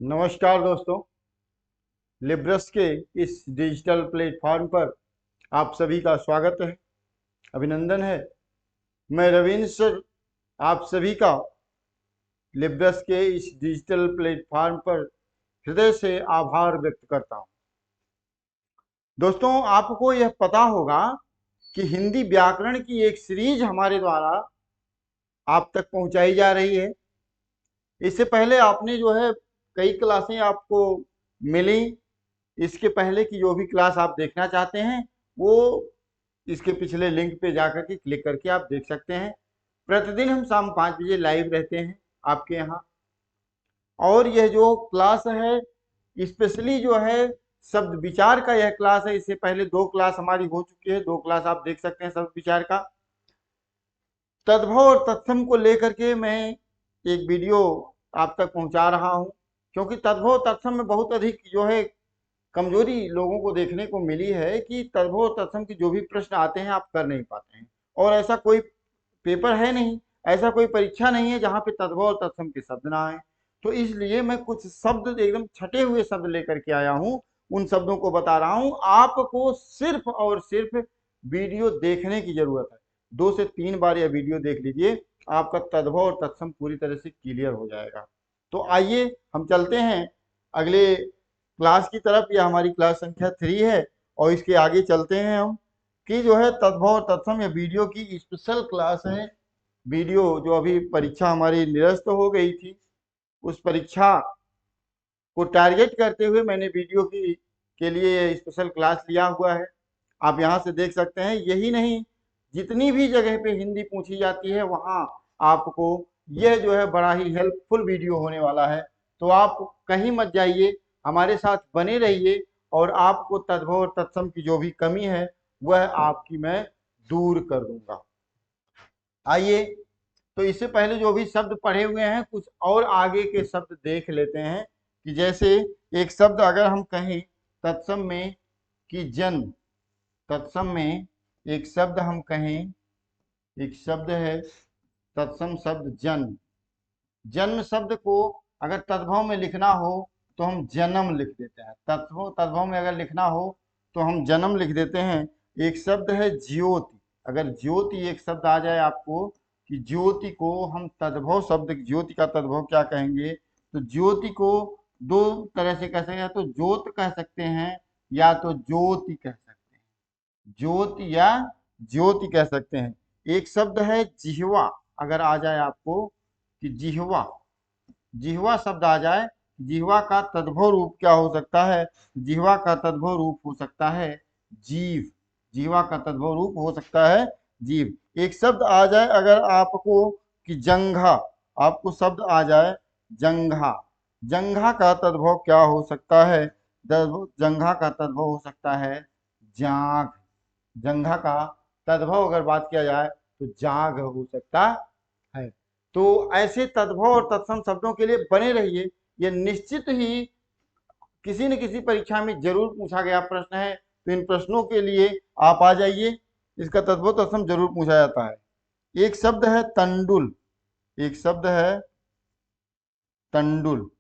नमस्कार दोस्तों। लिब्रस के इस डिजिटल प्लेटफॉर्म पर आप सभी का स्वागत है, अभिनंदन है। मैं रविंद्र सर आप सभी का लिब्रस के इस डिजिटल प्लेटफॉर्म पर हृदय से आभार व्यक्त करता हूं। दोस्तों, आपको यह पता होगा कि हिंदी व्याकरण की एक सीरीज हमारे द्वारा आप तक पहुंचाई जा रही है। इससे पहले आपने जो है कई क्लासें आपको मिली। इसके पहले की जो भी क्लास आप देखना चाहते हैं वो इसके पिछले लिंक पे जाकर के क्लिक करके आप देख सकते हैं। प्रतिदिन हम शाम 5 बजे लाइव रहते हैं आपके यहाँ। और यह जो क्लास है स्पेशली जो है शब्द विचार का यह क्लास है। इससे पहले 2 क्लास हमारी हो चुकी है, 2 क्लास आप देख सकते हैं शब्द विचार का। तद्भव और तत्सम को लेकर के मैं एक वीडियो आप तक पहुंचा रहा हूं, क्योंकि तद्भव तत्सम में बहुत अधिक जो है कमजोरी लोगों को देखने को मिली है कि तद्भव और तत्सम के जो भी प्रश्न आते हैं आप कर नहीं पाते हैं। और ऐसा कोई पेपर है नहीं, ऐसा कोई परीक्षा नहीं है जहाँ पे तद्भव और तत्सम के शब्द ना आए। तो इसलिए मैं कुछ शब्द एकदम छटे हुए शब्द लेकर के आया हूँ, उन शब्दों को बता रहा हूँ। आपको सिर्फ और सिर्फ वीडियो देखने की जरूरत है। 2 से 3 बार यह वीडियो देख लीजिए, आपका तद्भव और तत्सम पूरी तरह से क्लियर हो जाएगा। तो आइए हम चलते हैं अगले क्लास की तरफ। यह हमारी क्लास संख्या 3 है और इसके आगे चलते हैं हम कि जो है तद्भव और तत्सम, यह वीडियो की स्पेशल क्लास है। वीडियो जो अभी परीक्षा हमारी निरस्त हो गई थी, उस परीक्षा को टारगेट करते हुए मैंने वीडियो की के लिए स्पेशल क्लास लिया हुआ है। आप यहाँ से देख सकते हैं। यही नहीं, जितनी भी जगह पे हिंदी पूछी जाती है वहाँ आपको यह जो है बड़ा ही हेल्पफुल वीडियो होने वाला है। तो आप कहीं मत जाइए, हमारे साथ बने रहिए और आपको तद्भव और तत्सम की जो भी कमी है वह आपकी मैं दूर कर दूंगा। आइए, तो इससे पहले जो भी शब्द पढ़े हुए हैं कुछ और आगे के शब्द देख लेते हैं। कि जैसे एक शब्द अगर हम कहें तत्सम में कि जन्म, तत्सम में एक शब्द हम कहें, एक शब्द है तत्सम शब्द जन्म। जन्म शब्द को अगर तद्भव में लिखना हो तो हम जन्म लिख देते हैं। तद्भव में अगर लिखना हो तो हम जन्म लिख देते हैं। एक शब्द है ज्योति। अगर ज्योति एक शब्द आ जाए आपको कि ज्योति को हम तद्भव शब्द, ज्योति का तद्भव क्या कहेंगे, तो ज्योति को 2 तरह से कह सकते हैं, तो ज्योत कह सकते हैं या तो ज्योति कह सकते हैं। ज्योति या ज्योति कह सकते हैं। एक शब्द है जिह्वा। अगर आ जाए आपको कि जिह्वा, जिह्वा शब्द आ जाए, जिह्वा का तद्भव रूप क्या हो सकता है, जिह्वा का तद्भव रूप हो सकता है जीव। जिह्वा का तद्भव रूप हो सकता है जीव। एक शब्द आ जाए अगर आपको कि जंघा, आपको शब्द आ जाए जंघा, जंघा का तद्भव क्या हो सकता है, जंघा का तद्भव हो सकता है जांघ। जंघा का तद्भव अगर बात किया जाए तो जाग हो सकता है। तो ऐसे तद्भव और तत्सम शब्दों के लिए बने रहिए। ये निश्चित ही किसी न किसी परीक्षा में जरूर पूछा गया प्रश्न है, तो इन प्रश्नों के लिए आप आ जाइए। इसका तद्भव तत्सम जरूर पूछा जाता है। एक शब्द है तंडुल। एक शब्द है तंडुल।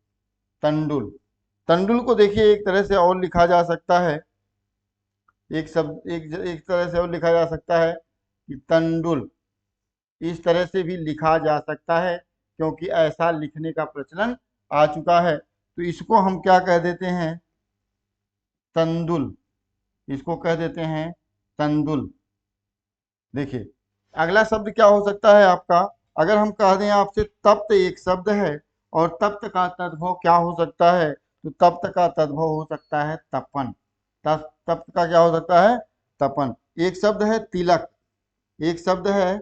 तंडुल, तंडुल को देखिए एक तरह से और लिखा जा सकता है, एक शब्द एक तरह से और लिखा जा सकता है कि तंडुल। इस तरह से भी लिखा जा सकता है क्योंकि ऐसा लिखने का प्रचलन आ चुका है। तो इसको हम क्या कह देते हैं, तंदुल। इसको कह देते हैं तंदुल। देखिए अगला शब्द क्या हो सकता है आपका, अगर हम कह दें आपसे तप्त एक शब्द है और तप्त का तद्भव क्या हो सकता है, तो तप्त का तद्भव हो सकता है तपन। तप्त का क्या हो सकता है, तपन। एक शब्द है तिलक। एक शब्द है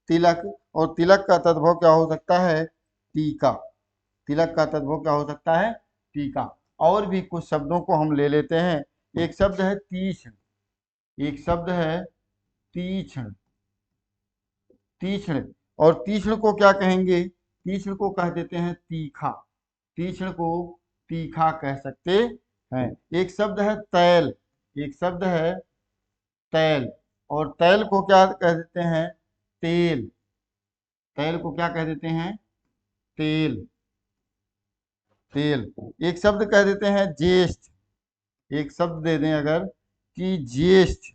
तिलक और तिलक का तद्भव क्या हो सकता है टीका। तिलक का तद्भव क्या हो सकता है टीका। और भी कुछ शब्दों को हम ले लेते हैं। एक शब्द है तीक्ष्ण। एक शब्द है तीक्ष्ण। तीक्ष्ण, और तीक्ष्ण को क्या कहेंगे, तीक्ष्ण को कह देते हैं तीखा। तीक्ष्ण को तीखा कह सकते हैं। एक शब्द है तैल। एक शब्द है तैल और तैल को क्या कह देते हैं तेल। तैल को क्या कह देते हैं तेल। तेल। एक शब्द कह देते हैं ज्येष्ठ, एक शब्द दे दें अगर कि ज्येष्ठ,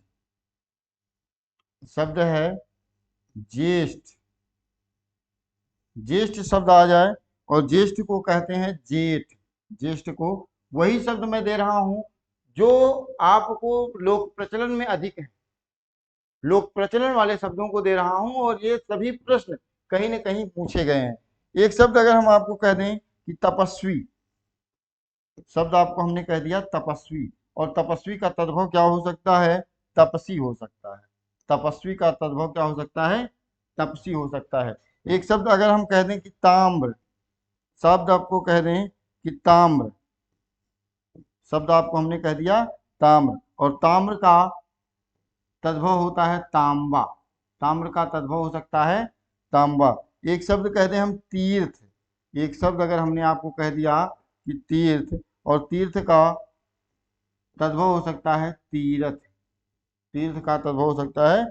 शब्द है ज्येष्ठ, ज्येष्ठ शब्द आ जाए और ज्येष्ठ को कहते हैं जेठ, ज्येष्ठ को वही शब्द मैं दे रहा हूं जो आपको लोक प्रचलन में अधिक है, लोक प्रचलन वाले शब्दों को दे रहा हूं और ये सभी प्रश्न कहीं न कहीं पूछे गए हैं। एक शब्द अगर हम आपको कह दें कि तपस्वी, शब्द आपको हमने कह दिया तपस्वी, और तपस्वी का तद्भव क्या हो सकता है? तपसी हो सकता है। तपस्वी का तद्भव क्या हो सकता है? तपसी हो सकता है। एक शब्द अगर हम कह दें कि ताम्र, शब्द आपको कह दें कि ताम्र, शब्द आपको हमने कह दिया ताम्र, और ताम्र का तद्भव होता है तांबा, ताम्र का तद्भव हो सकता है तांबा। एक शब्द कह दें हम तीर्थ, एक शब्द अगर हमने आपको कह दिया कि तीर्थ, और तीर्थ का तद्भव हो सकता है तीरथ, तीर्थ का तद्भव हो सकता है।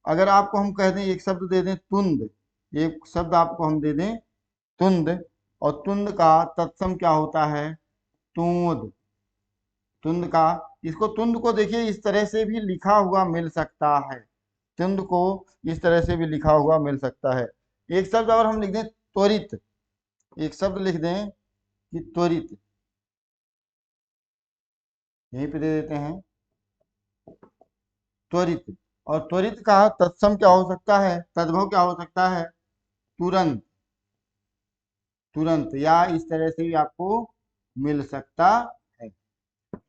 अगर आपको हम कह दें, एक शब्द दे दें तुंद, एक शब्द आपको हम दे दें तुंद, और तुंद का तत्सम क्या होता है? तूंद, तुंद का, इसको तुंद को देखिए इस तरह से भी लिखा हुआ मिल सकता है, तुंद को इस तरह से भी लिखा हुआ मिल सकता है। एक शब्द और हम लिख दें त्वरित, एक शब्द लिख दें कि त्वरित, यहीं पे दे देते हैं त्वरित, और त्वरित का तत्सम क्या हो सकता है? तद्भव क्या हो सकता है? तुरंत, तुरंत, या इस तरह से भी आपको मिल सकता है।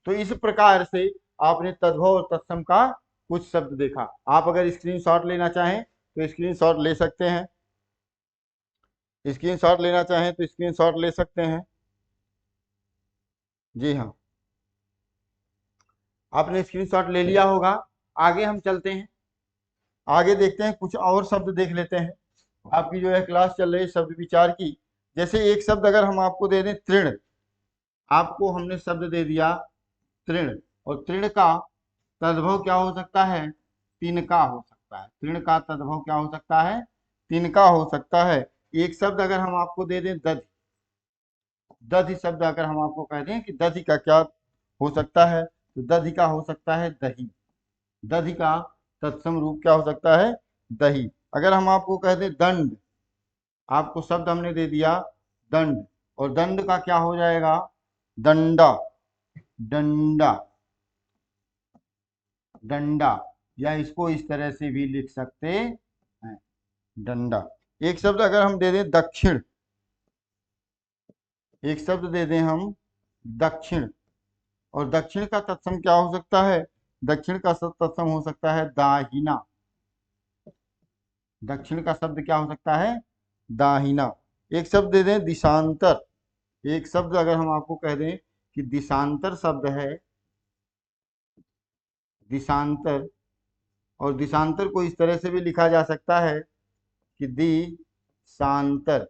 तो इस प्रकार से आपने तद्भव और तत्सम का कुछ शब्द देखा। आप अगर स्क्रीनशॉट लेना चाहें तो स्क्रीनशॉट ले सकते हैं, स्क्रीनशॉट लेना चाहें तो स्क्रीनशॉट ले सकते हैं। जी हाँ, आपने स्क्रीनशॉट ले लिया होगा। आगे हम चलते हैं, आगे देखते हैं, कुछ और शब्द देख लेते हैं। आपकी जो है क्लास चल रही है शब्द विचार की। जैसे एक शब्द अगर हम आपको दे दें तृण, आपको हमने शब्द दे दिया तृण, और तृण का तद्भव क्या हो सकता है? तिनका हो सकता है। तृण का तद्भव क्या हो सकता है? तिनका हो सकता है। एक शब्द अगर हम आपको दे दें दधि, दधि शब्द अगर हम आपको कह दें कि दधि का क्या हो सकता है, तो दधि का हो सकता है दही, दधि का तत्सम रूप क्या हो सकता है? दही। अगर हम आपको कह दें दंड, आपको शब्द हमने दे दिया दंड, और दंड का क्या हो जाएगा? दंडा, डंडा, डंडा, या इसको इस तरह से भी लिख सकते हैं, डंडा। एक शब्द अगर हम दे दें दक्षिण, एक शब्द दे दें हम दक्षिण, और दक्षिण का तत्सम क्या हो सकता है? दक्षिण का तत्सम हो सकता है दाहिना, दक्षिण का शब्द क्या हो सकता है? दाहिना। एक शब्द दे दें दिशांतर, एक शब्द अगर हम आपको कह दें कि दिशांतर शब्द है, दिशांतर, और दिशांतर को इस तरह से भी लिखा जा सकता है कि दिशांतर,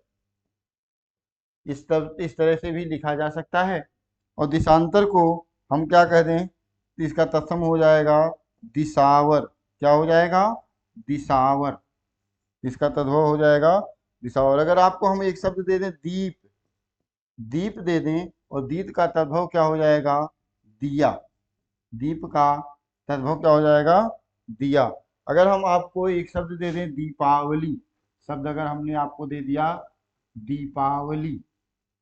इस तरह से भी लिखा जा सकता है। और दिशांतर को हम क्या कह दें? तो इसका तत्सम हो जाएगा दिशावर, क्या हो जाएगा? दिशावर, इसका तद्भव हो जाएगा दिशावर। अगर आपको हम एक शब्द दे दें दीप, दीप दे दें, और दीप का तद्भव क्या हो जाएगा? दिया, दीप का तद्भव क्या हो जाएगा? दिया। अगर हम आपको एक शब्द दे दें दीपावली, शब्द अगर हमने आपको दे दिया दीपावली,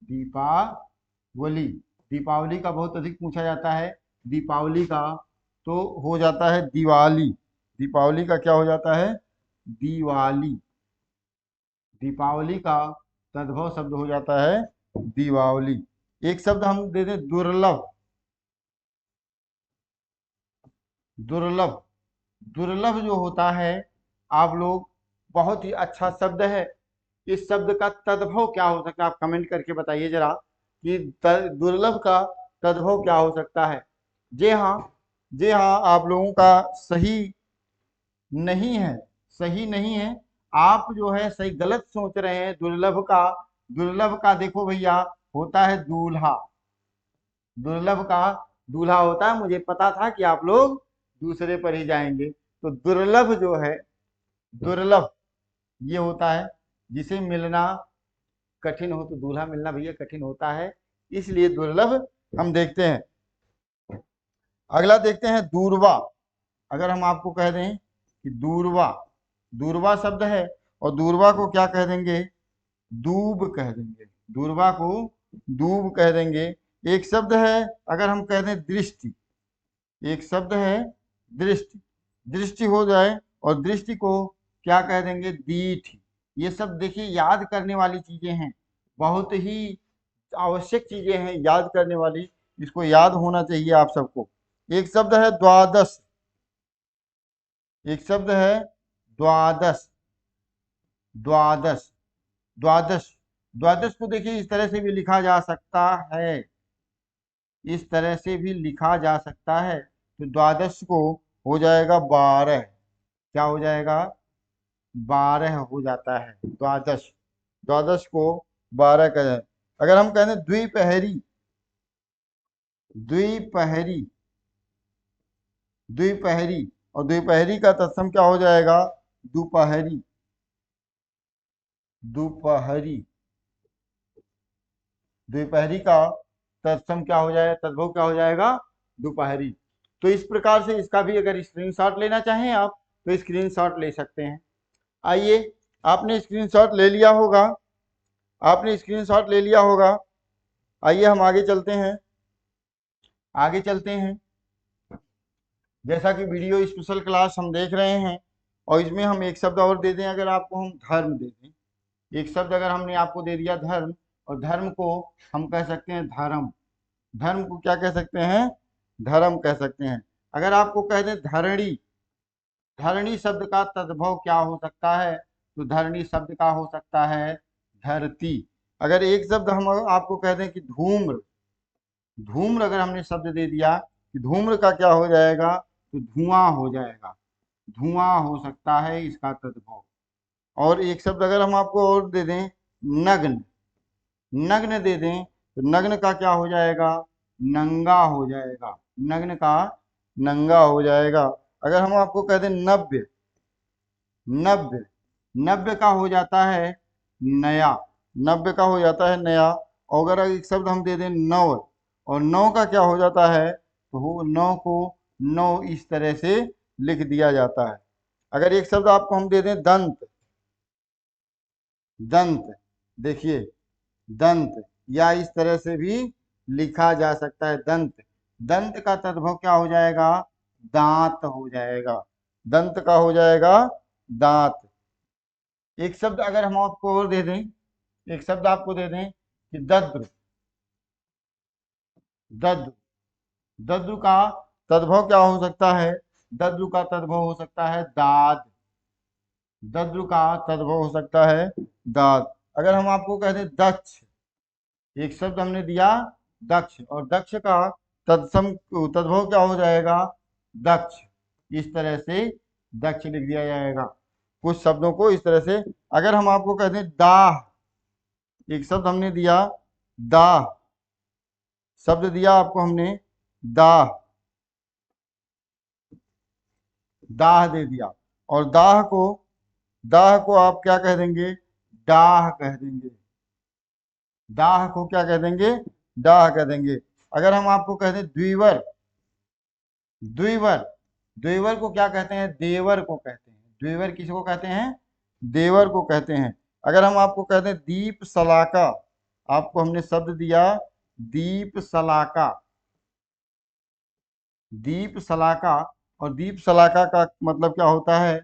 दीपावली, दीपावली का बहुत अधिक पूछा जाता है, दीपावली का तो हो जाता है दिवाली, दीपावली का क्या हो जाता है? दिवाली, दीपावली का तद्भव शब्द हो जाता है दीपावली। एक शब्द हम दे दें दुर्लभ, दुर्लभ, दुर्लभ जो होता है, आप लोग, बहुत ही अच्छा शब्द है। इस शब्द का तद्भव क्या हो सकता है? आप कमेंट करके बताइए जरा कि दुर्लभ का तद्भव क्या हो सकता है। जी हाँ, जी हाँ, आप लोगों का सही नहीं है, सही नहीं है। आप जो है सही गलत सोच रहे हैं। दुर्लभ का, दुर्लभ का देखो भैया होता है दूल्हा, दुर्लभ का दूल्हा होता है। मुझे पता था कि आप लोग दूसरे पर ही जाएंगे। तो दुर्लभ जो है, दुर्लभ ये होता है जिसे मिलना कठिन हो, तो दूल्हा मिलना भैया कठिन होता है, इसलिए दुर्लभ हम देखते हैं। अगला देखते हैं दूरवा। अगर हम आपको कह दें कि दूरवा, दूरवा शब्द है और दूरवा को क्या कह देंगे, दूब कह देंगे, दूरवा को दूब कह देंगे। एक शब्द है अगर हम कह दें दृष्टि, एक शब्द है दृष्टि, दृष्टि हो जाए और दृष्टि को क्या कह देंगे, दीठ। ये सब देखिए याद करने वाली चीजें हैं, बहुत ही आवश्यक चीजें हैं याद करने वाली, इसको याद होना चाहिए आप सबको। एक शब्द है द्वादश, एक शब्द है द्वादश, द्वादश, द्वादश, द्वादश को देखिए इस तरह से भी लिखा जा सकता है, इस तरह से भी लिखा जा सकता है। तो द्वादश को हो जाएगा 12, क्या हो जाएगा, 12 हो जाता है द्वादश, द्वादश को 12 का है। अगर हम कहते हैं द्विपहरी, द्विपहरी, द्विपहरी, और द्विपहरी का तत्सम क्या हो जाएगा, दोपहरी, दोपहरी, द्विपहरी का तत्सम क्या हो जाएगा, तद्भव क्या हो जाएगा, दोपहरी। तो इस प्रकार से इसका भी अगर स्क्रीनशॉट लेना चाहें आप तो स्क्रीनशॉट ले सकते हैं। आइए, आपने स्क्रीनशॉट ले लिया होगा, आपने स्क्रीनशॉट ले लिया होगा। आइए हम आगे चलते हैं, आगे चलते हैं। जैसा कि वीडियो स्पेशल क्लास हम देख रहे हैं और इसमें हम एक शब्द और दे दें, अगर आपको हम धर्म दे दें, एक शब्द अगर हमने आपको दे दिया धर्म, और धर्म को हम कह सकते हैं धर्म, धर्म को क्या कह सकते हैं, धर्म कह सकते हैं। अगर आपको कह दें धरणी, धरणी शब्द का तद्भव क्या हो सकता है, तो धरणी शब्द का हो सकता है धरती। अगर एक शब्द हम आपको कह दें कि धूम्र, धूम्र अगर हमने शब्द दे दिया कि धूम्र का क्या हो जाएगा, तो धुआं हो जाएगा, धुआं हो सकता है इसका तद्भव। और एक शब्द अगर हम आपको और दे दें नग्न, नग्न दे दें तो नग्न का क्या हो जाएगा, नंगा हो जाएगा, नग्न का नंगा हो जाएगा। अगर हम आपको कह दें नव्य, नव्य, नव्य का हो जाता है नया, नव्य का हो जाता है नया। और अगर एक शब्द हम दे दें नव, और नौ का क्या हो जाता है, तो नौ को नौ इस तरह से लिख दिया जाता है। अगर एक शब्द आपको हम दे दें दंत, दंत, देखिए दंत, या इस तरह से भी लिखा जा सकता है दंत, दंत का तद्भव क्या हो जाएगा, दांत हो जाएगा, दंत का हो जाएगा दांत। एक शब्द अगर हम आपको और दे दें, एक शब्द आपको दे दें कि दद्र, दद्र, दद्र का तद्भव क्या हो सकता है, दद्र का तद्भव हो सकता है दाद, दद्र का तद्भव हो सकता है दाद। अगर हम आपको कह दें दक्ष, एक शब्द हमने दिया दक्ष, और दक्ष का तद्भव क्या हो जाएगा, दक्ष, इस तरह से दक्ष लिख दिया जाएगा। कुछ शब्दों को इस तरह से। अगर हम आपको कह दें दाह, एक शब्द हमने दिया दाह, शब्द दिया आपको हमने दाह, दाह दे दिया, और दाह को आप क्या कह देंगे, डाह कह देंगे, दाह को क्या कह देंगे, डाह कह देंगे। अगर हम आपको कह दें द्विवर, द्विवर, द्विवर को क्या कहते हैं, देवर को कहते हैं, द्विवर किसको कहते हैं, देवर को कहते हैं। अगर हम आपको कहते हैं दीप सलाका, आपको हमने शब्द दिया दीप सलाका, दीप सलाका, और दीप सलाका का मतलब क्या होता है,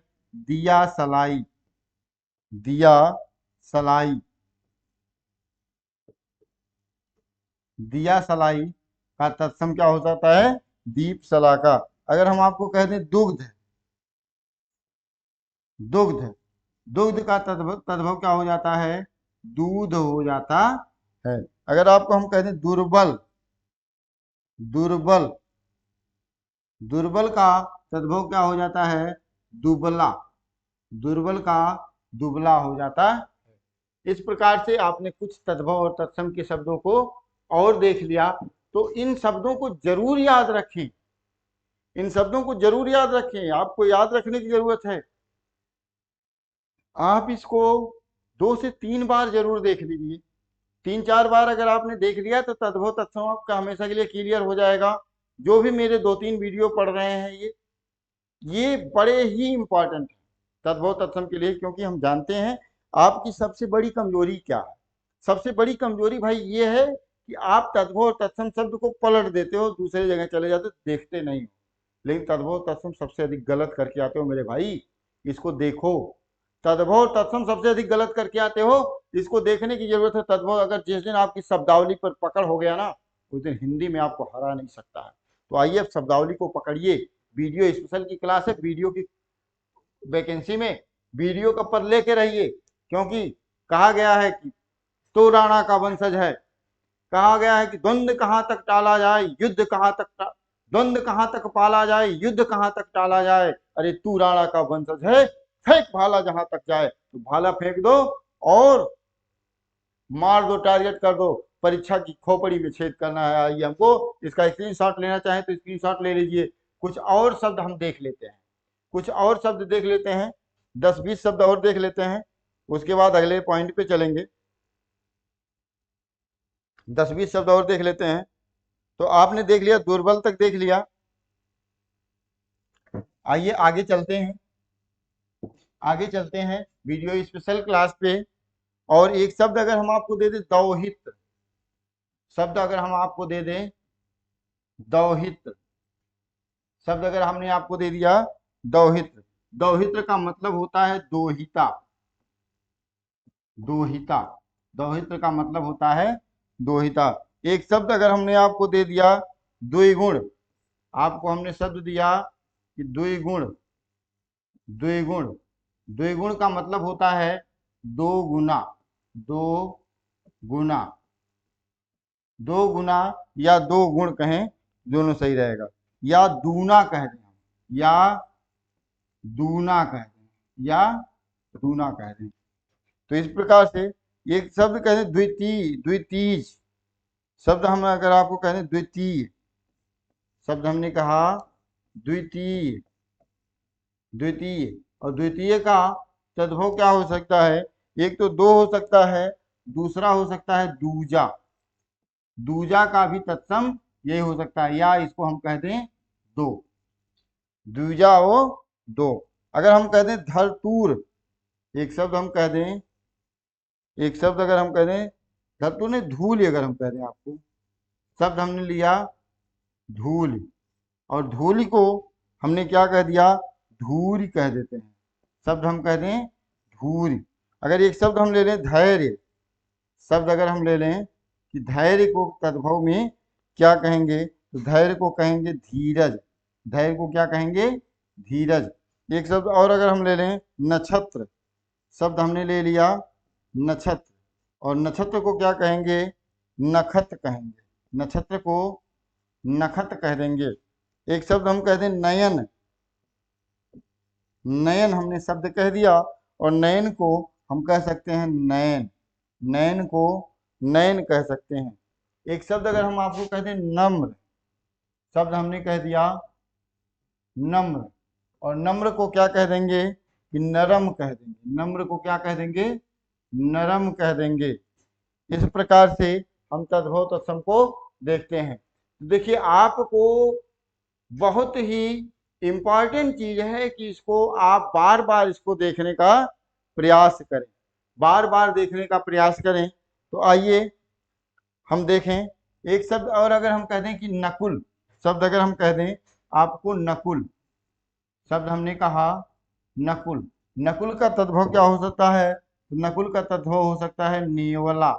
दिया सलाई, दिया सलाई, दिया सलाई का तत्सम क्या हो जाता है, दीप सलाका। अगर हम आपको कह दें दुग्ध, दुग्ध, दुग्ध का तद्भव क्या हो जाता है, दूध हो जाता है। अगर आपको हम कह दें दुर्बल, दुर्बल, दुर्बल का तद्भव क्या हो जाता है, दुबला, दुर्बल का दुबला हो जाता है। इस प्रकार से आपने कुछ तद्भव और तत्सम के शब्दों को और देख लिया। तो इन शब्दों को जरूर याद रखें, इन शब्दों को जरूर याद रखें, आपको याद रखने की जरूरत है। आप इसको 2 से 3 बार जरूर देख लीजिए, तीन चार बार अगर आपने देख लिया तो तद्भव तत्सम आपका हमेशा के लिए क्लियर हो जाएगा। जो भी मेरे 2-3 वीडियो पढ़ रहे हैं ये बड़े ही इंपॉर्टेंट है तद्भव तत्सम के लिए, क्योंकि हम जानते हैं आपकी सबसे बड़ी कमजोरी क्या है। सबसे बड़ी कमजोरी भाई ये है कि आप तद्भव और तत्सम शब्द को पलट देते हो, दूसरी जगह चले जाते हो, देखते नहीं हो। लेकिन तद्भव तत्सम सबसे अधिक गलत करके आते हो मेरे भाई, इसको देखो। तद्भव और तत्सम सबसे अधिक गलत करके आते हो, इसको देखने की जरूरत है। तद्भव अगर जिस दिन आपकी शब्दावली पर पकड़ हो गया ना, उस दिन हिंदी में आपको हरा नहीं सकता है। तो आइए अब शब्दावली को पकड़िए। वीडियो स्पेशल की क्लास है, वीडियो की वैकेंसी में वीडियो का पर लेके रहिए, क्योंकि कहा गया है कि तो राणा का वंशज है। कहा गया है कि द्वंद्व कहां तक टाला जाए, युद्ध कहां तक द्वंद्व कहां तक पाला जाए, युद्ध कहां तक टाला जाए। अरे तू राणा का वंशज है, फेंक भाला जहां तक जाए। तो भाला फेंक दो और मार दो, टारगेट कर दो, परीक्षा की खोपड़ी में छेद करना है। आइए हमको इसका स्क्रीनशॉट लेना चाहें तो स्क्रीनशॉट ले लीजिए। कुछ और शब्द हम देख लेते हैं, कुछ और शब्द देख लेते हैं, 10-20 शब्द और देख लेते हैं, उसके बाद अगले पॉइंट पे चलेंगे। 10-20 शब्द और देख लेते हैं। तो आपने देख लिया, दुर्बल तक देख लिया। आइए आगे चलते हैं, आगे चलते हैं वीडियो स्पेशल क्लास पे। और एक शब्द अगर हम आपको दे दें दौहित्र, शब्द अगर हम आपको दे दें दौहित्र, शब्द अगर हमने आपको दे दिया दौहित्र। दौहित्र का मतलब होता है दोहिता, दोहिता। दौहित्र का मतलब होता है दोहिता। एक शब्द अगर हमने आपको दे दिया द्विगुण, आपको हमने शब्द दिया कि द्विगुण, द्विगुण, द्विगुण का मतलब होता है दो गुना, दो गुना, दो गुना या दो गुण कहें, दोनों सही रहेगा। या दूना कह दें, या दूना कह दें, या दूना कह दें। तो इस प्रकार से एक शब्द कह दें द्वितीय, द्वितीय शब्द हम अगर आपको कह दें द्वितीय शब्द, हमने कहा द्वितीय, द्वितीय। और द्वितीय का तद्भव क्या हो सकता है? एक तो दो हो सकता है, दूसरा हो सकता है दूजा। दूजा का भी तत्सम यही हो सकता है, या इसको हम कह दें दो, दूजा हो दो। अगर हम कह दें धरतूर, एक शब्द हम कह दें, एक शब्द अगर हम कह दें धरतूर नहीं, धूल अगर हम कह दें आपको, शब्द हमने लिया धूल, और धूल को हमने क्या कह दिया? धूरी कह देते हैं। शब्द हम कह दें धूरी। अगर एक शब्द हम ले लें धैर्य, शब्द अगर हम ले लें कि धैर्य को तद्भव में क्या कहेंगे, तो धैर्य को कहेंगे धीरज, धैर्य को क्या कहेंगे? धीरज। एक शब्द और अगर हम ले लें नक्षत्र, शब्द हमने ले लिया नक्षत्र, और नक्षत्र को क्या कहेंगे? नखत कहेंगे, नक्षत्र को नखत कह देंगे। एक शब्द हम कह दें नयन, नयन हमने शब्द कह दिया, और नयन को हम कह सकते हैं नयन, नयन को नयन कह सकते हैं। एक शब्द अगर हम आपको कह दें नम्र, शब्द हमने कह दिया नम्र, और नम्र को क्या कह देंगे? कि नरम कह देंगे, नम्र को क्या कह देंगे? नरम कह देंगे। इस प्रकार से हम तद्भव तत्सम को देखते हैं। देखिए आपको बहुत ही इम्पॉर्टेंट चीज है कि इसको आप बार बार इसको देखने का प्रयास करें, बार बार देखने का प्रयास करें। तो आइए हम देखें एक शब्द और अगर हम कह दें कि नकुल, शब्द अगर हम कह दें आपको नकुल, शब्द हमने कहा नकुल, नकुल का तद्भव क्या हो सकता है? नकुल का तद्भव हो सकता है नेवला,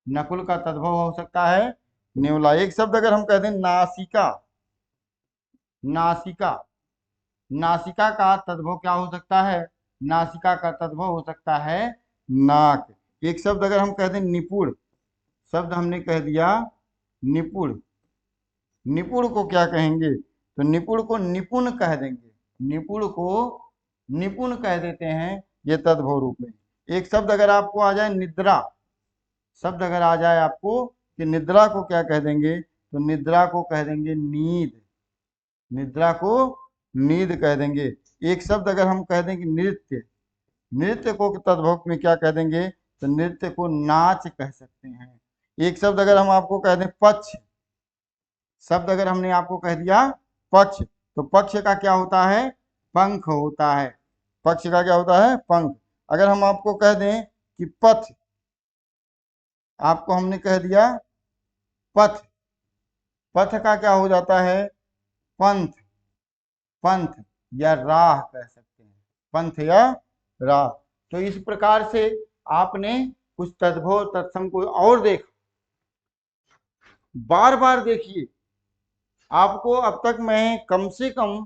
नकुल का तद्भव हो सकता है नेवला। एक शब्द अगर हम कह दें नासिका, नासिका, नासिका का तद्भव क्या हो सकता है? नासिका का तद्भव हो सकता है नाक। एक शब्द अगर हम कह दें निपुण, शब्द हमने कह दिया निपुण, निपुण को क्या कहेंगे? तो निपुण को निपुण कह देंगे, निपुण को निपुण कह देते हैं, ये तद्भव रूप में। एक शब्द अगर आपको आ जाए निद्रा, शब्द अगर आ जाए आपको कि निद्रा को क्या कह देंगे? तो निद्रा को कह देंगे नींद, निद्रा को नींद कह देंगे। एक शब्द अगर हम कह दें कि नृत्य, नृत्य को तद्भव में क्या कह देंगे? तो नृत्य को नाच कह सकते हैं। एक शब्द अगर हम आपको कह दें पक्ष, शब्द अगर हमने आपको कह दिया पक्ष, तो पक्ष का क्या होता है? पंख होता है। पक्ष का क्या होता है? पंख। अगर हम आपको कह दें कि पथ, आपको हमने कह दिया पथ, पथ का क्या हो जाता है? पंथ। पंथ या राह कह सकते हैं, पंथ या राह। तो इस प्रकार से आपने कुछ तद्भव तत्सम को और देखा। बार बार देखिए, आपको अब तक मैं कम से कम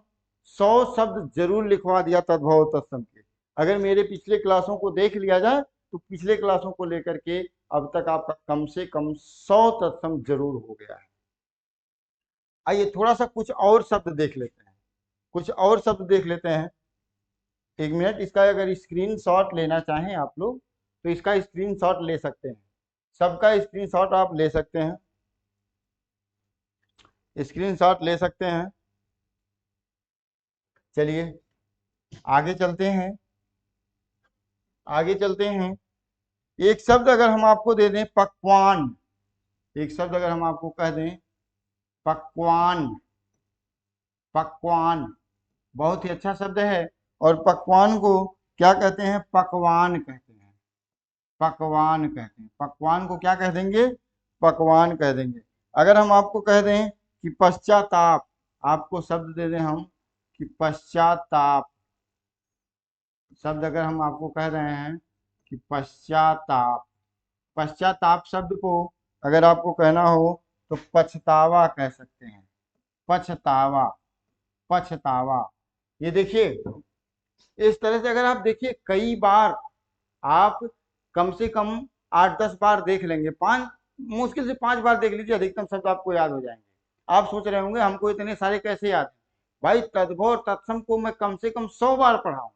100 शब्द जरूर लिखवा दिया तद्भव तत्सम के। अगर मेरे पिछले क्लासों को देख लिया जाए तो पिछले क्लासों को लेकर के अब तक आपका कम से कम 100 तत्सम जरूर हो गया है। आइए थोड़ा सा कुछ और शब्द देख लेते हैं, कुछ और शब्द देख लेते हैं। एक मिनट, इसका अगर स्क्रीनशॉट लेना चाहें आप लोग तो इसका स्क्रीनशॉट ले सकते हैं, सबका स्क्रीनशॉट आप ले सकते हैं, स्क्रीनशॉट ले सकते हैं। चलिए आगे चलते हैं, आगे चलते हैं। एक शब्द अगर हम आपको दे दें पकवान, एक शब्द अगर हम आपको कह दें पकवान, पकवान बहुत ही अच्छा शब्द है। और पकवान को क्या कहते हैं? पकवान कहते हैं, पकवान कहते हैं। पकवान को क्या कह देंगे? पकवान कह देंगे। अगर हम आपको कह दें कि पश्चाताप, आपको शब्द दे दें हम कि पश्चाताप, शब्द अगर हम आपको कह रहे हैं कि पश्चाताप, पश्चाताप शब्द को अगर आपको कहना हो तो पछतावा कह सकते हैं, पछतावा, पछतावा। ये देखिए इस तरह से अगर आप देखिए कई बार, आप कम से कम 8-10 बार देख लेंगे, 5 मुश्किल से 5 बार देख लीजिए, अधिकतम शब्द आपको याद हो जाएंगे। आप सोच रहे होंगे हमको इतने सारे कैसे याद है? भाई तद्भव और तत्सम को मैं कम से कम 100 बार पढ़ा हूं,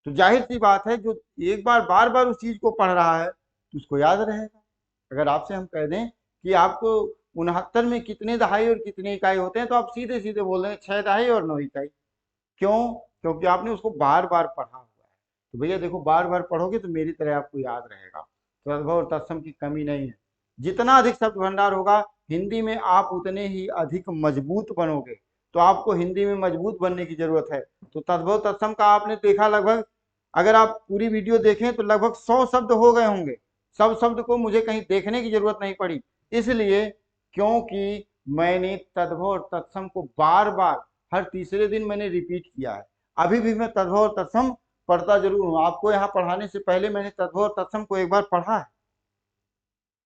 तो जाहिर सी बात है जो एक बार बार बार उस चीज को पढ़ रहा है तो उसको याद रहेगा। अगर आपसे हम कह दें कि आपको 69 में कितने दहाई और कितने इकाई होते हैं तो आप सीधे सीधे बोल रहे हैं 6 दहाई और 9 इकाई। क्यों? क्योंकि आपने उसको बार बार पढ़ा हुआ है। तो भैया देखो बार बार पढ़ोगे तो मेरी तरह आपको याद रहेगा। तद्भव और तत्सम की कमी नहीं है। जितना अधिक शब्द भंडार होगा हिंदी में आप उतने ही अधिक मजबूत बनोगे। तो आपको हिंदी में मजबूत बनने की जरूरत है। तो तद्भव तत्सम का आपने देखा लगभग, अगर आप पूरी वीडियो देखें तो लगभग 100 शब्द हो गए होंगे। सब शब्द को मुझे कहीं देखने की जरूरत नहीं पड़ी, इसलिए क्योंकि मैंने तद्भव और तत्सम को बार बार हर तीसरे दिन मैंने रिपीट किया है। अभी भी मैं तद्भव और तत्सम पढ़ता जरूर हूँ। आपको यहाँ पढ़ाने से पहले मैंने तद्भव और तत्सम को एक बार पढ़ा है,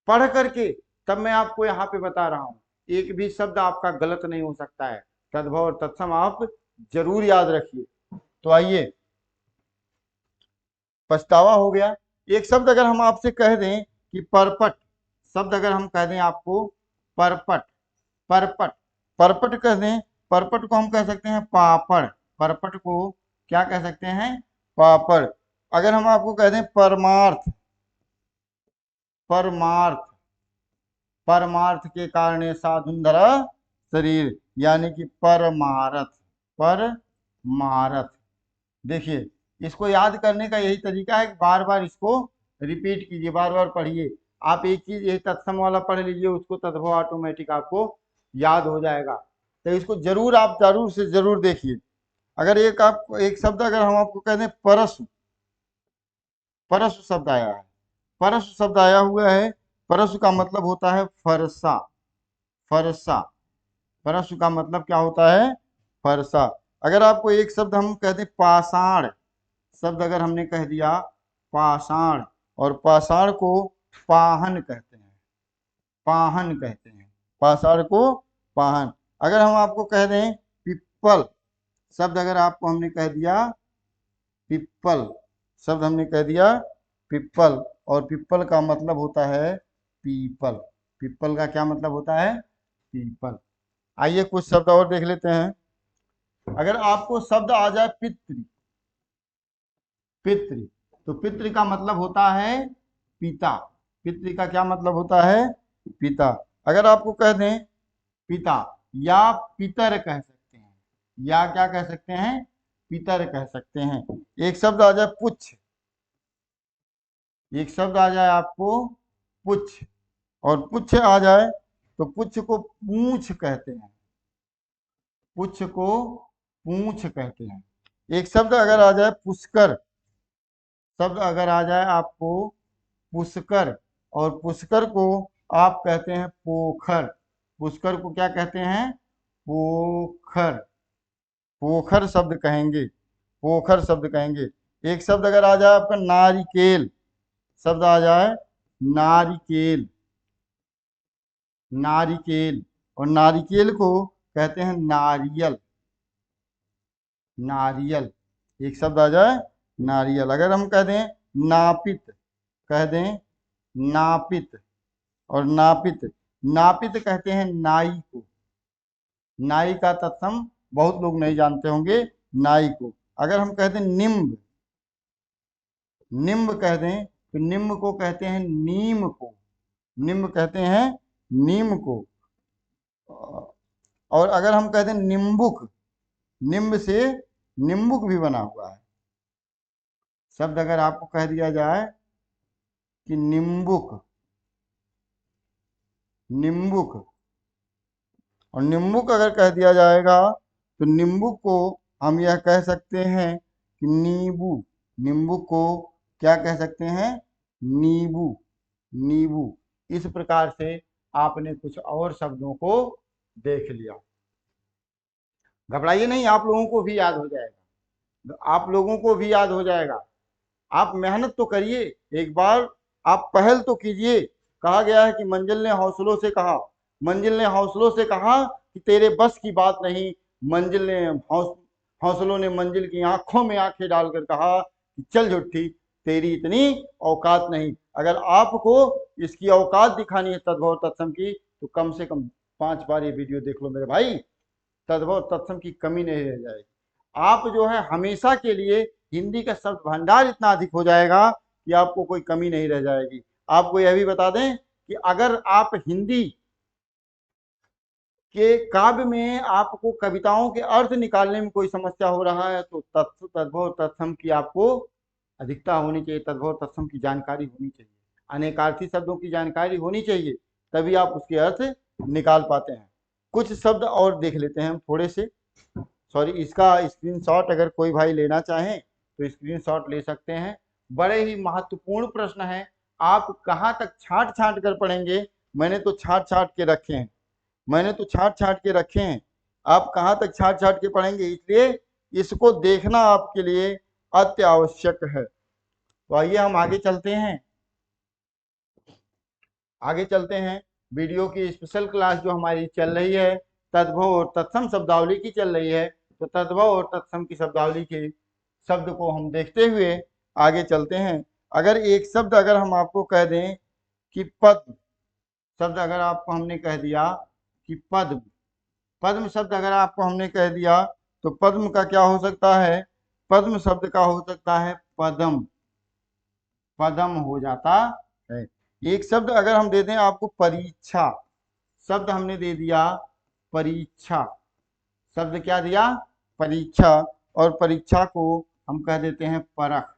पढ़ करके तब मैं आपको यहाँ पे बता रहा हूँ। एक भी शब्द आपका गलत नहीं हो सकता है। तद्भव और तत्सम आप जरूर याद रखिए। तो आइए, पछतावा हो गया। एक शब्द अगर हम आपसे कह दें कि परपट, शब्द अगर हम कह दें आपको परपट, परपट, परपट कह दें, परपट को हम कह सकते हैं पापड़, परपट को क्या कह सकते हैं? पापड़। अगर हम आपको कह दें परमार्थ, परमार्थ, परमार्थ के कारण साधुंधर शरीर, यानी कि परमारथ, परमारथ। देखिए इसको याद करने का यही तरीका है कि बार बार इसको रिपीट कीजिए, बार बार पढ़िए। आप एक चीज यही तत्सम वाला पढ़ लीजिए, उसको तद्भव ऑटोमेटिक आपको याद हो जाएगा। तो इसको जरूर आप जरूर से जरूर देखिए। अगर एक आपको एक शब्द अगर हम आपको कह दें परसु, परसु शब्द आया है, परसु शब्द आया हुआ है। परसु का मतलब होता है फरसा, फरसा। परसु का मतलब क्या होता है? फरसा। अगर आपको एक शब्द हम कह दें पाषाण, शब्द अगर हमने कह दिया पाषाण, और पाषाण को पाहन कहते हैं, पाहन कहते हैं, पाषाण को पाहन। अगर हम आपको कह दें पिप्पल, शब्द अगर आपको हमने कह दिया पिप्पल, शब्द हमने कह दिया पिप्पल, और पिप्पल का मतलब होता है पीपल, पिप्पल का क्या मतलब होता है? पीपल। आइए कुछ शब्द और देख लेते हैं। अगर आपको शब्द आ जाए पितृ, पितृ, तो पितृ का मतलब होता है पिता, पितृ का क्या मतलब होता है? पिता। अगर आपको कह दें पिता या पितर कह सकते हैं, या क्या कह सकते हैं? पितर कह सकते हैं। एक शब्द आ जाए पुच्छ, एक शब्द आ जाए आपको पुच्छ, और पुच्छ आ जाए तो पुच्छ को पूंछ कहते हैं, पुच्छ को पूंछ कहते हैं। एक शब्द अगर आ जाए पुष्कर, शब्द अगर आ जाए आपको पुष्कर, और पुष्कर को आप कहते हैं पोखर, पुष्कर को क्या कहते हैं, पोखर, पोखर शब्द कहेंगे, पोखर शब्द कहेंगे। एक शब्द अगर आ जाए आपका नारिकेल, शब्द आ जाए नारिकेल, नारिकेल, और नारिकेल को कहते हैं नारियल, नारियल, एक शब्द आ जाए नारियल। अगर हम कह दें नापित, कह दें नापित, और नापित, नापित कहते हैं नाई को, नाई का तत्सम बहुत लोग नहीं जानते होंगे, नाई को। अगर हम कहते हैं निम्ब, निम्ब कह दें तो निम्ब को कहते हैं नीम को, निम्ब कहते हैं नीम को। और अगर हम कहते हैं निम्बुक, निम्ब से निम्बुक भी बना हुआ है। शब्द अगर आपको कह दिया जाए कि निम्बुक, निम्बुक, और निम्बुक अगर कह दिया जाएगा तो निम्बुक को हम यह कह सकते हैं कि नींबू, नींबू को क्या कह सकते हैं, नींबू, नींबू। इस प्रकार से आपने कुछ और शब्दों को देख लिया। घबराइए नहीं, आप लोगों को भी याद हो जाएगा, आप लोगों को भी याद हो जाएगा। आप मेहनत तो करिए, एक बार आप पहल तो कीजिए। कहा गया है कि मंजिल ने हौसलों से कहा, मंजिल ने हौसलों से कहा कि तेरे बस की बात नहीं, मंजिल ने हौसलों ने मंजिल की आंखों में आंखें डालकर कहा कि चल झुट्ठी, तेरी इतनी औकात नहीं। अगर आपको इसकी औकात दिखानी है तद्भव तत्सम की, तो कम से कम 5 बार ये वीडियो देख लो मेरे भाई, तद्भव तत्सम की कमी नहीं रह जाएगी। आप जो है हमेशा के लिए हिंदी का शब्द भंडार इतना अधिक हो जाएगा कि आपको कोई कमी नहीं रह जाएगी। आपको यह भी बता दें कि अगर आप हिंदी के काव्य में आपको कविताओं के अर्थ निकालने में कोई समस्या हो रहा है तो तद्भव तत्सम की आपको अधिकता होनी चाहिए, तद्भव तत्सम की जानकारी होनी चाहिए, अनेकार्थी शब्दों की जानकारी होनी चाहिए, तभी आप उसके अर्थ निकाल पाते हैं। कुछ शब्द और देख लेते हैं हम थोड़े से, सॉरी, इसका स्क्रीनशॉट अगर कोई भाई लेना चाहें तो स्क्रीनशॉट ले सकते हैं। बड़े ही महत्वपूर्ण प्रश्न है, आप कहाँ तक छांट छांट कर पढ़ेंगे, मैंने तो छांट छांट के रखे हैं, मैंने तो छांट छांट के रखे हैं, आप कहाँ तक छांट छांट के पढ़ेंगे, इसलिए इसको देखना आपके लिए अति आवश्यक है। तो आइए हम आगे चलते हैं, आगे चलते हैं। वीडियो की स्पेशल क्लास जो हमारी चल रही है तद्भव और तत्सम शब्दावली की चल रही है, तो तद्भव और तत्सम की शब्दावली के शब्द को हम देखते हुए आगे चलते हैं। अगर एक शब्द अगर हम आपको कह दें कि पद्म, शब्द अगर आपको हमने कह दिया कि पद्म, पद्म शब्द अगर आपको हमने कह दिया तो पद्म का क्या हो सकता है, पद्म शब्द का हो सकता है पदम, पदम हो जाता है। एक शब्द अगर हम दे दें आपको परीक्षा, शब्द हमने दे दिया परीक्षा, शब्द क्या दिया, परीक्षा, और परीक्षा को हम कह देते हैं परख,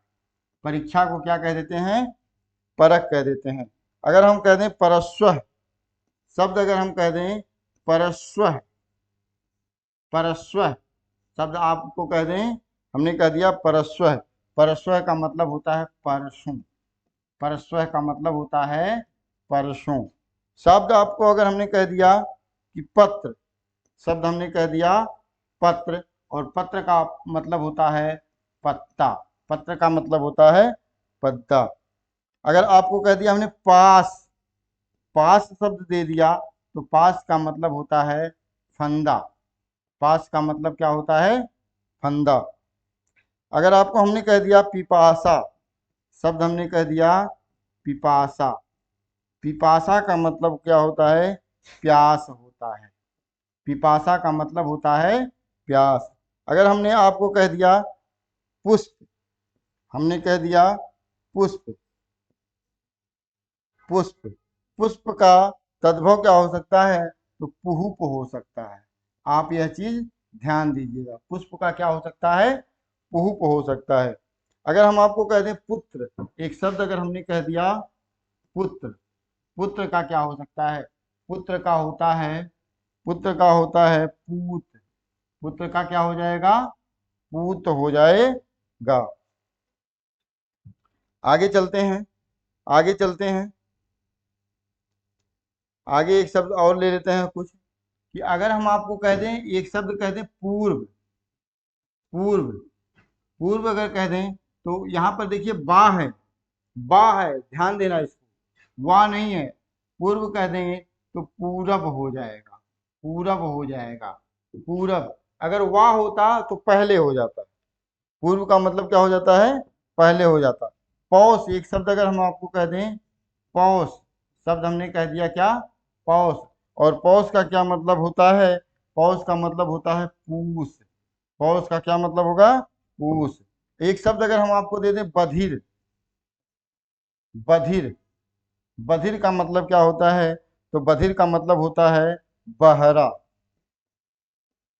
परीक्षा को क्या कह देते हैं, परख कह देते हैं। अगर हम कह दें परस्व, शब्द अगर हम कह दें परस्व, परस्व शब्द आपको कह दें, हमने कह दिया परस्व, परस्व का मतलब होता है परसों, परस्व का मतलब होता है परसों। शब्द आपको अगर हमने कह दिया कि पत्र, शब्द हमने कह दिया पत्र, और पत्र का मतलब होता है पत्ता, पत्र का मतलब होता है पत्ता। अगर आपको कह दिया हमने पास, पास शब्द दे दिया तो पास का मतलब होता है फंदा, पास का मतलब क्या होता है, फंदा। अगर आपको हमने कह दिया पिपासा, शब्द हमने कह दिया पिपासा, पिपासा का मतलब क्या होता है, प्यास होता है, पिपासा का मतलब होता है प्यास। अगर हमने आपको कह दिया पुष्प, हमने कह दिया पुष्प, पुष्प, पुष्प का तद्भव क्या हो सकता है, तो पुहुप हो सकता है। आप यह चीज ध्यान दीजिएगा, पुष्प का क्या हो सकता है, पुहुप हो सकता है। अगर हम आपको कह दें पुत्र, एक शब्द अगर हमने कह दिया पुत्र, पुत्र का क्या हो सकता है? पुत्र का होता है, पुत्र का होता है पूत, पुत्र का क्या हो जाएगा? पूत हो जाएगा। आगे चलते हैं, आगे चलते हैं, आगे एक शब्द और ले लेते हैं कुछ, कि अगर हम आपको कह दें, एक शब्द कह दें पूर्व, पूर्व, पूर्व अगर कह दें तो यहाँ पर देखिए बा है, बा है, ध्यान देना इसको, वाह नहीं है। पूर्व कह देंगे तो पूरब हो जाएगा, पूरब हो जाएगा, पूरब। अगर वाह होता तो पहले हो जाता, पूर्व का मतलब क्या हो जाता है? पहले हो जाता। पौष, एक शब्द अगर हम आपको कह दें पौष, शब्द हमने कह दिया क्या? पौष। और पौष का क्या मतलब होता है? पौष का मतलब होता है पूष, पौष का क्या मतलब होगा? पूष। एक शब्द अगर हम आपको दे दें बधिर, बधिर, बधिर का मतलब क्या होता है? तो बधिर का मतलब होता है बहरा,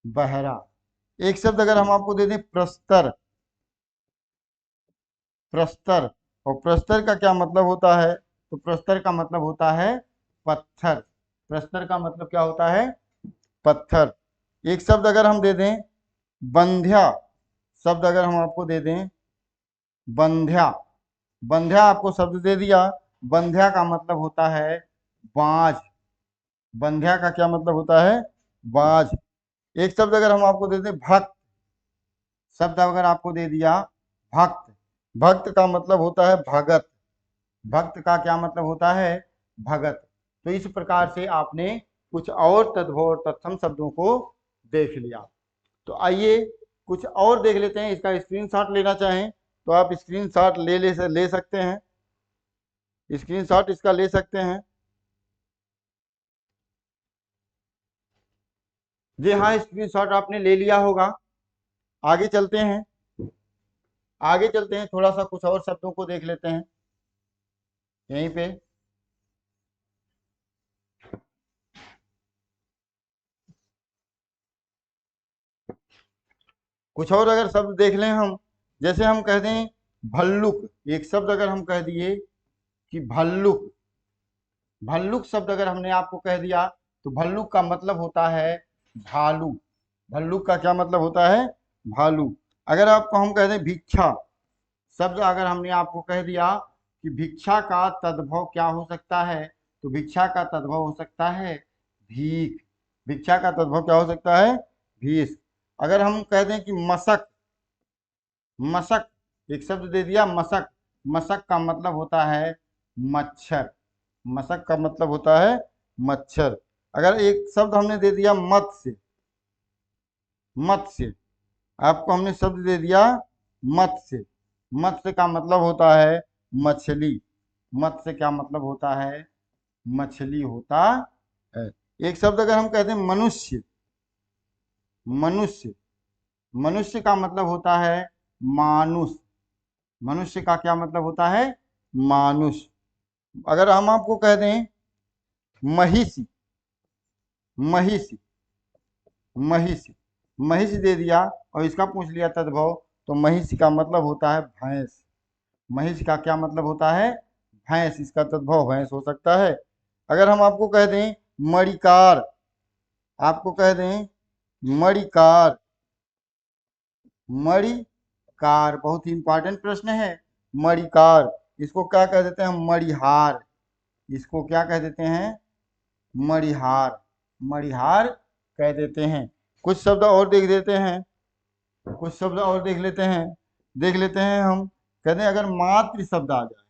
बहरा। एक शब्द अगर हम आपको दे दें प्रस्तर, प्रस्तर, और प्रस्तर का क्या मतलब होता है? तो प्रस्तर का मतलब होता है पत्थर, प्रस्तर का मतलब क्या होता है? पत्थर। एक शब्द अगर हम दे दें बंध्या, शब्द अगर हम आपको दे दें बंध्या, बंध्या आपको शब्द दे दिया, बंध्या का मतलब होता है बाज, बंध्या का क्या मतलब होता है? बाज। एक शब्द अगर हम आपको दे दें भक्त, शब्द अगर आपको दे दिया भक्त, भक्त का मतलब होता है भगत, भक्त का क्या मतलब होता है? भगत। तो इस प्रकार से आपने कुछ और तद्भव और तत्सम शब्दों को देख लिया। तो आइए कुछ और देख लेते हैं। इसका स्क्रीनशॉट लेना चाहें तो आप स्क्रीनशॉट ले सकते हैं, स्क्रीनशॉट इसका ले सकते हैं। जी हाँ, स्क्रीनशॉट आपने ले लिया होगा। आगे चलते हैं, आगे चलते हैं, थोड़ा सा कुछ और शब्दों को देख लेते हैं यहीं पे। कुछ और अगर शब्द देख लें हम, जैसे हम कह दें भल्लुक, एक शब्द अगर हम कह दिए कि भल्लुक, भल्लुक शब्द अगर हमने आपको कह दिया तो भल्लुक का मतलब होता है भालू, भल्लुक का क्या मतलब होता है? भालू। अगर आपको हम कह दें भिक्षा, शब्द अगर हमने आपको कह दिया कि भिक्षा का तद्भव क्या हो सकता है? तो भिक्षा का तद्भव हो सकता है भीख, भिक्षा का तद्भव क्या हो सकता है? भीख। अगर हम कह दें कि मशक, मशक, एक शब्द दे दिया मशक, मशक का मतलब होता है मच्छर, मशक का मतलब होता है मच्छर। अगर एक शब्द हमने दे दिया मत्स्य, मत्स्य, आपको हमने शब्द दे दिया मत्स्य, मत्स्य का मतलब होता है मछली, मत्स्य क्या मतलब होता है? मछली होता है। एक शब्द अगर हम कहते हैं मनुष्य, मनुष्य, मनुष्य का मतलब होता है मानुष, मनुष्य का क्या मतलब होता है? मानुष। अगर हम आपको कह दें महिषी, महिषी, महिषी, महिष दे दिया और इसका पूछ लिया तद्भव, तो महिष का मतलब होता है भैंस, महिष का क्या मतलब होता है? भैंस, इसका तद्भव भैंस हो सकता है। अगर हम आपको कह दें मणिकार, आपको कह दें मणिकार, मणिकार बहुत ही इंपॉर्टेंट प्रश्न है। मणिकार, इसको क्या कह देते हैं? मणिहार, इसको क्या कह देते हैं? मणिहार, मणिहार कह देते हैं। कुछ शब्द और देख देते हैं, कुछ शब्द और देख लेते हैं, देख लेते हैं हम। कहते हैं अगर मातृ शब्द आ जाए,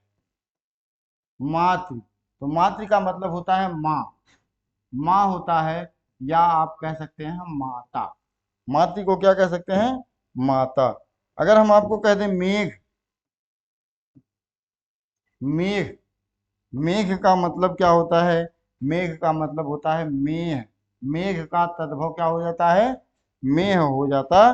मातृ, तो मातृ का मतलब होता है माँ, माँ होता है, या आप कह सकते हैं माता, मातृ को क्या कह सकते हैं? माता। अगर हम आपको कह दें मेघ, मेघ, मेघ का मतलब क्या होता है? मेघ का मतलब होता है मेह, मेघ का तद्भव क्या हो जाता है? मेह हो जाता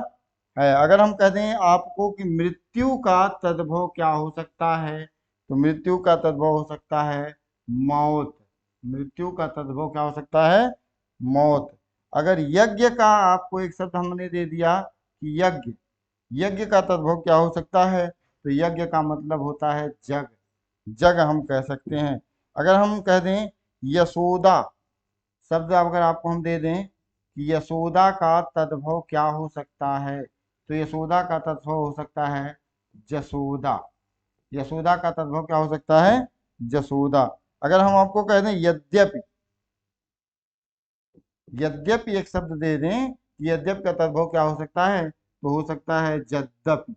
है। अगर हम कह दें आपको कि मृत्यु का तद्भव क्या हो सकता है? तो मृत्यु का तद्भव हो सकता है मौत, मृत्यु का तद्भव क्या हो सकता है? मौत। अगर यज्ञ का आपको एक शब्द हमने दे दिया कि यज्ञ, यज्ञ का तद्भव क्या हो सकता है? तो यज्ञ का मतलब होता है जग, जग हम कह सकते हैं। अगर हम कह दें यशोदा शब्द अगर आपको हम दे दें कि यशोदा का तद्भव क्या हो सकता है, तो यशोदा का तद्भव हो सकता है जसोदा। यशोदा का तद्भव क्या हो सकता है, जसोदा। अगर हम आपको कह दें यद्यपि, यद्यपि एक शब्द दे दें, यद्यपि का तद्भव क्या हो सकता है, तो हो सकता है यद्यपि।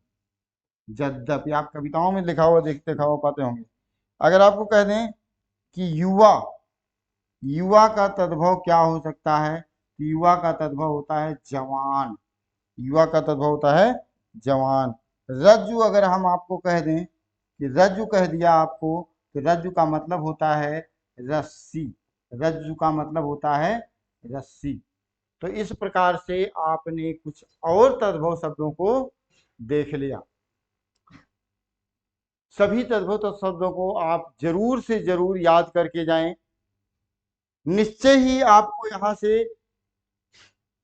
यद्यपि आप कविताओं में लिखा हुआ देखते खाओ पाते होंगे। अगर आपको कह दें कि युवा, युवा का तद्भव क्या हो सकता है, युवा का तद्भव होता है जवान, युवा का तद्भव होता है जवान। रज्जु अगर हम आपको कह दें कि रज्जु कह दिया आपको, तो रज्जु का मतलब होता है रस्सी, रज्जु का मतलब होता है रस्सी। तो इस प्रकार से आपने कुछ और तद्भव शब्दों को देख लिया। सभी तद्भव शब्दों को आप जरूर से जरूर याद करके जाएं। निश्चय ही आपको यहां से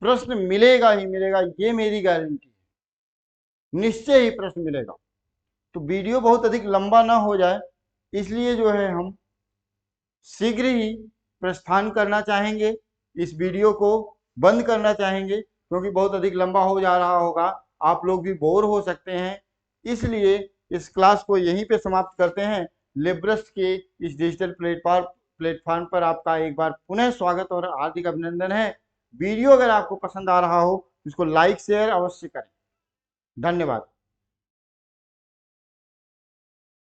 प्रश्न मिलेगा ही मिलेगा, ये मेरी गारंटी है, निश्चय ही प्रश्न मिलेगा। तो वीडियो बहुत अधिक लंबा ना हो जाए, इसलिए जो है हम शीघ्र ही प्रस्थान करना चाहेंगे, इस वीडियो को बंद करना चाहेंगे, क्योंकि बहुत अधिक लंबा हो जा रहा होगा, आप लोग भी बोर हो सकते हैं। इसलिए इस क्लास को यहीं पे समाप्त करते हैं। लिब्रस के इस डिजिटल प्लेटफॉर्म पर आपका एक बार पुनः स्वागत और हार्दिक अभिनंदन है। वीडियो अगर आपको पसंद आ रहा हो, इसको लाइक शेयर अवश्य करें। धन्यवाद।